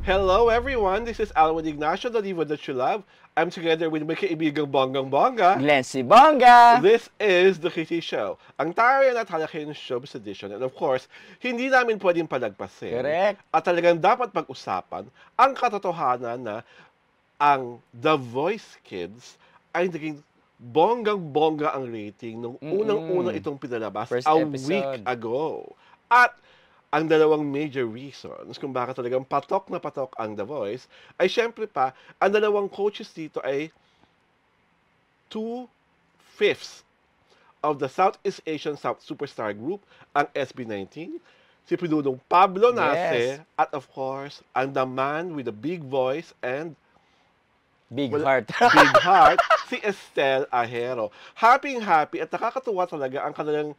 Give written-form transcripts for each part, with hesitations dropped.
Hello everyone, this is Alwin Ignacio, the diva that you love. I'm together with my kaibigang bonggang-bongga. Glency Bongga! This is The Kitty Show, ang tarian at halaking showbiz edition. And of course, hindi namin pwedeng palagpasin. Correct. At talagang dapat pag-usapan ang katotohanan na ang The Voice Kids ay naging bonggang-bongga ang rating nung unang-unang itong pinalabas First a episode. week ago. At ang dalawang major reasons kung bakit talagang patok na patok ang The Voice ay syempre pa, ang dalawang coaches dito ay 2/5 of the Southeast Asian South Superstar Group, ang SB19, si Pinudong Pablo Nace, at of course, ang the man with a big voice and Big heart. big heart, si Estel Ahero. Happy at nakakatuwa talaga ang kanilang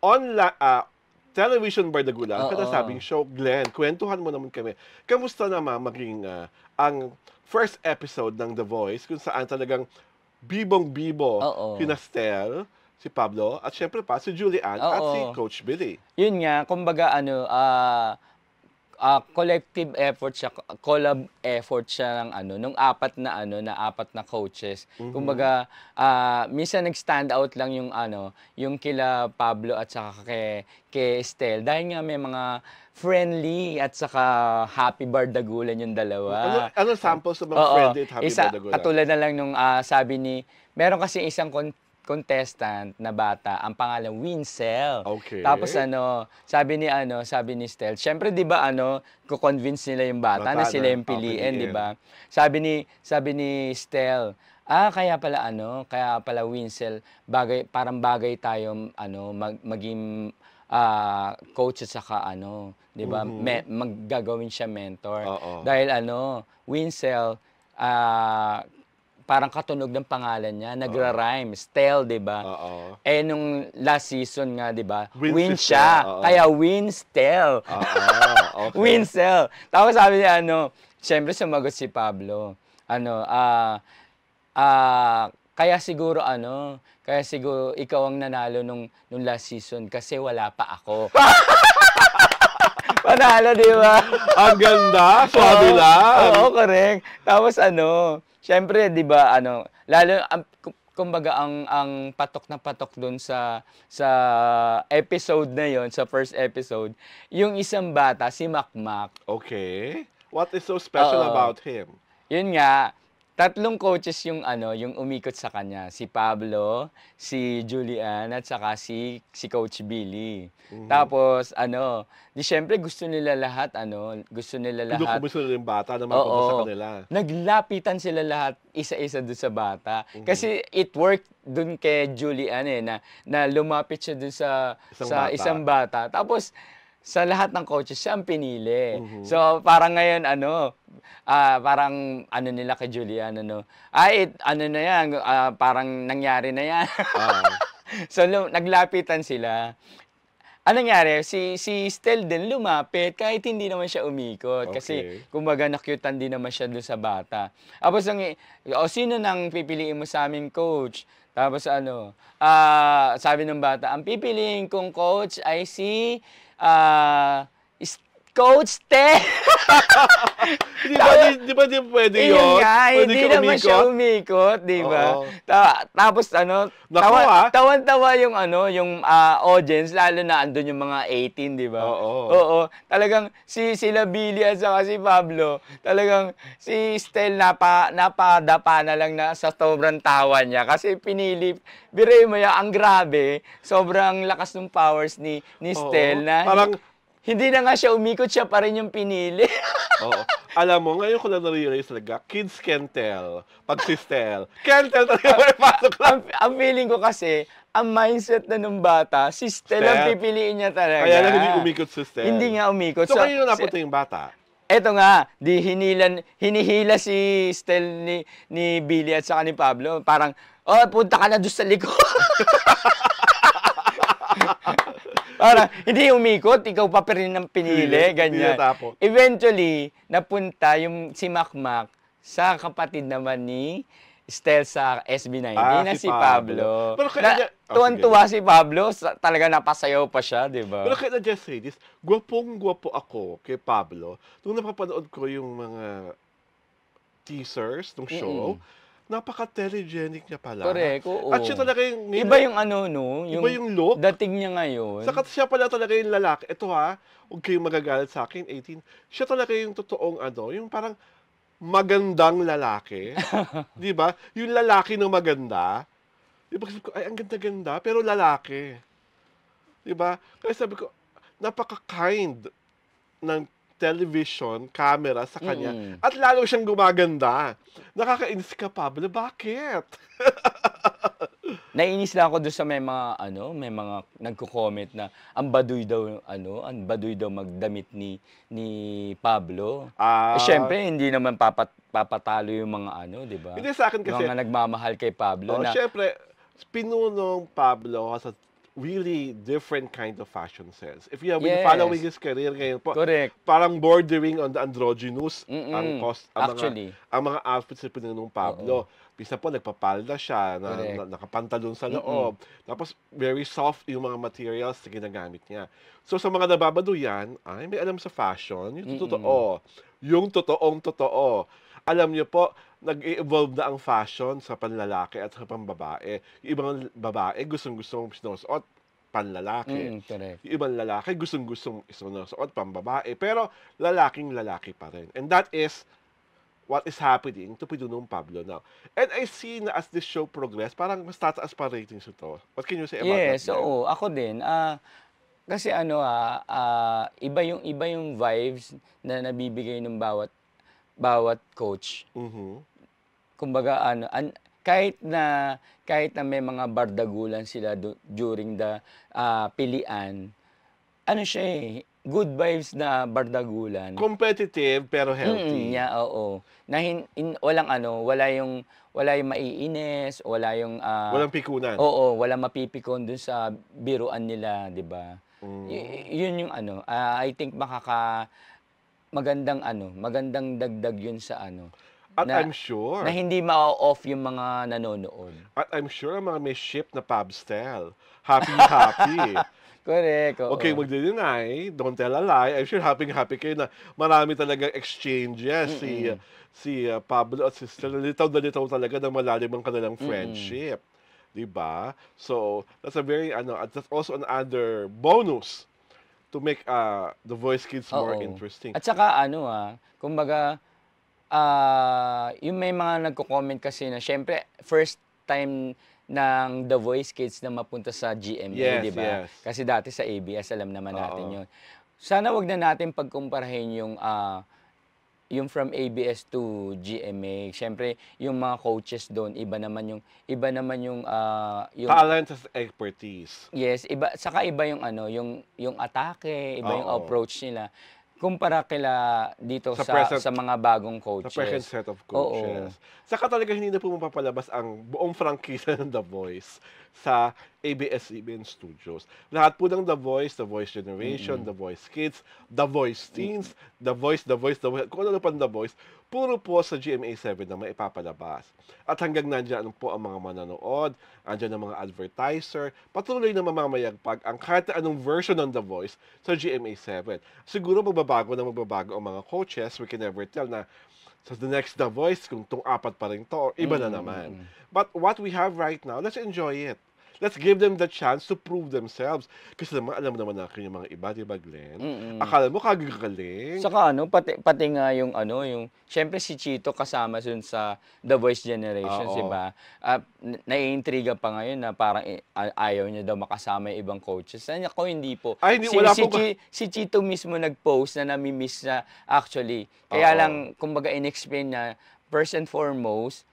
online, television bardagulan, kada sabing show. Glenn, kwentuhan mo naman kami. Kamusta naman maging ang first episode ng The Voice kung saan talagang bibong-bibo kina Stel, si Pablo, at syempre pa si Julian at si Coach Billy. Yun nga, kumbaga collective effort siya, collab effort siya ng nung apat na coaches. Kumbaga minsan nag-stand out lang yung kila Pablo at saka kay Estel dahil nga may mga friendly at saka happy bardagulan yung dalawa. Ano samples ng mga friendly at happy bardagulan? Katulad na lang nung sabi ni, meron kasi isang contestant na bata, ang pangalan Wincel. Okay. Tapos sabi ni Stel, syempre 'di ba ko-convince nila yung bata na sila yung piliin, 'di ba? Sabi ni Stel, kaya pala Wincel, parang bagay tayo maging coach at saka 'di ba? Maggagawin siya mentor. Dahil Wincel parang katunog ng pangalan niya, nagra-rhyme, Stel, 'di ba? Eh nung last season nga, 'di ba? Win siya. Kaya Winstel. Okay. Winstel. Tapos sabi niya syempre sumagot si Pablo. Kaya siguro ikaw ang nanalo nung last season kasi wala pa ako. Panalo, 'di ba? Ang ganda, sabi lang. Oo, correct. Tapos syempre, 'di ba, lalo kumbaga ang patok na patok doon sa episode na 'yon, sa first episode, yung isang bata, si Makmak. Okay. What is so special about him? Yun nga, tatlong coaches yung umikot sa kanya, si Pablo, si Julian at saka si Coach Billy. Tapos di syempre gusto nila lahat Gusto nila yung bata na mapunta sa kanila. Naglapitan sila lahat isa-isa doon sa bata. Kasi it worked doon kay Julian na lumapit siya doon sa isang bata. Tapos sa lahat ng coaches siya ang pinili. So parang ngayon parang nila kay Julian na yan, parang nangyari na yan. So naglapitan sila. Anong nangyari? Si Stel din lumapit kahit hindi naman siya umikot. Kasi kumbaga nakyutan din naman siya doon sa bata. Tapos sino nang pipiliin mo sa aming coach? Tapos sabi ng bata, ang pipiliin kong coach ay si Coach Stel. Di ba di pwede yun? Yun nga, hindi naman siya umikot, di ba? Tapos tawan-tawa yung audience, lalo na andun yung mga 18, di ba? Oo. Talagang sila Billy at saka si Pablo, talagang si Stel napadapa na lang na sa sobrang tawa niya kasi pinili, biray mo yan, ang grabe, sobrang lakas ng powers ni Stel na parang hindi na nga siya umikot, siya pa rin yung pinili. Oo. Alam mo, ngayon ko na na-realize talaga, kids can tell. Pag si Stel, can tell talaga may pasok lang. Ang feeling ko kasi, ang mindset na nung bata, si Stel ang pipiliin niya talaga. Kaya lang hindi umikot si Stel. Hindi nga umikot. So kayo napunta yung bata? Eto nga, hinihila si Stel ni Billy at saka ni Pablo. Parang, punta ka na doon sa likod. Para hindi umikot, ikaw pa rin ang pinili, ganyan. Eventually, napunta si Makmak sa kapatid naman ni Stel sa SB19 na si si Pablo. Pero kaya Tuwan-tuwa si Pablo, talaga napasayaw pa siya, di ba? Pero kaya na just say this, gwapong-gwapo ako kay Pablo. Nung napapanood ko yung mga teasers ng show, napaka-telegenic niya pala. Correct, oo. At siya talaga yung... Iba yung ano, no? Iba yung look. Dating niya ngayon. Saka siya pala talaga yung lalaki. Ito ha, huwag kayong magagalit sa akin, 18. Siya talaga yung totoong yung parang magandang lalaki. Di ba? Yung lalaki ng maganda. Di ba? Ay, ang ganda-ganda, pero lalaki. Di ba? Kaya sabi ko, napaka-kind ng television, camera sa kanya. At lalo siyang gumaganda. Nakakainis ka, Pablo. Bakit? Nainis lang ako doon sa may mga nagko-comment na ang baduy daw magdamit ni Pablo. Syempre hindi naman papatalo yung mga di ba? Hindi sa akin kasi mga nagmamahal kay Pablo na syempre pinunong Pablo has a really different kind of fashion sense. If you have been following his career ngayon po, correct. Parang bordering on the androgynous ang mga outfits na pinunong Pablo. Bisa po nagpapalda siya, nakapantalon sa loob. Tapos very soft yung mga materials na ginagamit niya. So sa mga nababaduyan, may alam sa fashion, yung totoo. Yung totoong totoo. Alam niyo po, nag-evolve na ang fashion sa panlalaki at sa pambabae. Yung ibang babae gustong-gustong sinusuot panlalaki. Yung ibang lalaki gustong-gustong sinusuot pambabae. Pero lalaking-lalaki pa rin. And that is what is happening to Pinunong Pablo now. And I see na as this show progress, parang mas tataas pa ratings ito. What can you say about that? Yes, oo. Ako din. Kasi iba yung vibes na nabibigay ng bawat coach. Kumbaga kahit na may mga bardagulan sila during the pilian, siya good vibes na bardagulan. Competitive pero healthy. Oo. Na wala yung maiinis, wala yung walang pikunan. Oo, wala mapipikon dun sa biruan nila, 'di ba? Yun yung I think magandang dagdag yun sa At I'm sure na hindi ma-off yung mga nanonood. At I'm sure mga may ship na Pabstel. Happy. Correct. Okay, mag-deny, don't tell a lie. I'm sure happy kayo na marami talagang exchanges si Pablo at si Stel. Nalitaw talaga ng malalim ang kanilang friendship. Diba? So, that's a very, that's also another bonus to make the Voice Kids more interesting. At saka kumbaga, yung may mga nagko-comment kasi na, syempre, first time ng The Voice Kids na mapunta sa GMA, di ba? Kasi dati sa ABS, alam naman natin yun. Sana wag na natin pagkumparahin yung from ABS to GMA. Syempre, yung mga coaches doon, iba naman yung talent as expertise. Yes, saka iba yung yung atake, iba yung approach nila. Kumpara dito sa mga bagong coaches. Sa present set of coaches. Saka talaga hindi na po mapapalabas ang buong prangkisa ng The Voice sa ABS-CBN Studios. Lahat po ng The Voice Generation, The Voice Kids, The Voice Teens, The Voice, kung ano pang The Voice, puro po sa GMA7 na maipapalabas. At hanggang nandiyan po ang mga manonood, andyan ang mga advertiser, patuloy na mamamayagpag ang kahit anong version ng The Voice sa GMA7. Siguro magbabago ang mga coaches, we can never tell na sa the next The Voice, kung itong apat pa rin to, iba na naman. But what we have right now, let's enjoy it. Let's give them the chance to prove themselves. Kasi naman, alam naman natin yung mga iba, di ba, Glenn? Akala mo kagagaling. Saka pati nga yung syempre si Chito kasama dun sa The Voice Generation, di ba? Naiintriga pa ngayon na parang ayaw niya daw makasama yung ibang coaches. Ako hindi po. Si Chito mismo nag-post na nami-miss na actually. Kaya lang, kumbaga in-explain na first and foremost,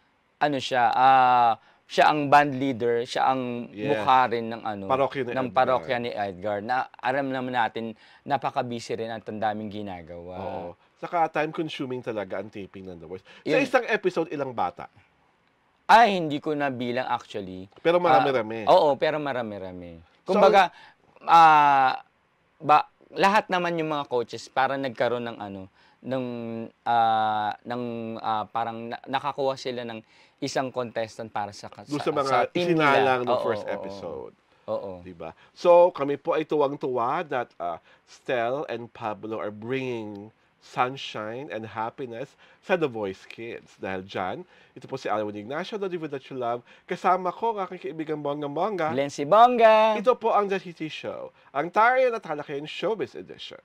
siya ang band leader, siya ang mukha rin ng parokya ni Edgar. Na alam naman natin, napaka-busy rin at ang daming ginagawa. Saka time-consuming talaga ang taping ng The Voice. Sa isang episode, ilang bata? Ay, hindi ko nabilang actually. Pero marami-rami. Oo, pero marami-rami. Kumbaga, lahat naman yung mga coaches para nagkaroon ng parang nakakuha sila ng isang contestant para sa Doon sa mga team isinalang nila. ng Oo, first oo, episode. Oo. Diba? So, kami po ay tuwang-tuwa that Stel and Pablo are bringing sunshine and happiness sa The Voice Kids. Dahil dyan, ito po si Alwin Ignacio, The Diva That You Love. Kasama ko, ang aking kaibigan Bongga. Glenn Sibonga. Ito po ang The City Show, ang Tarian at Halakayan Showbiz Edition.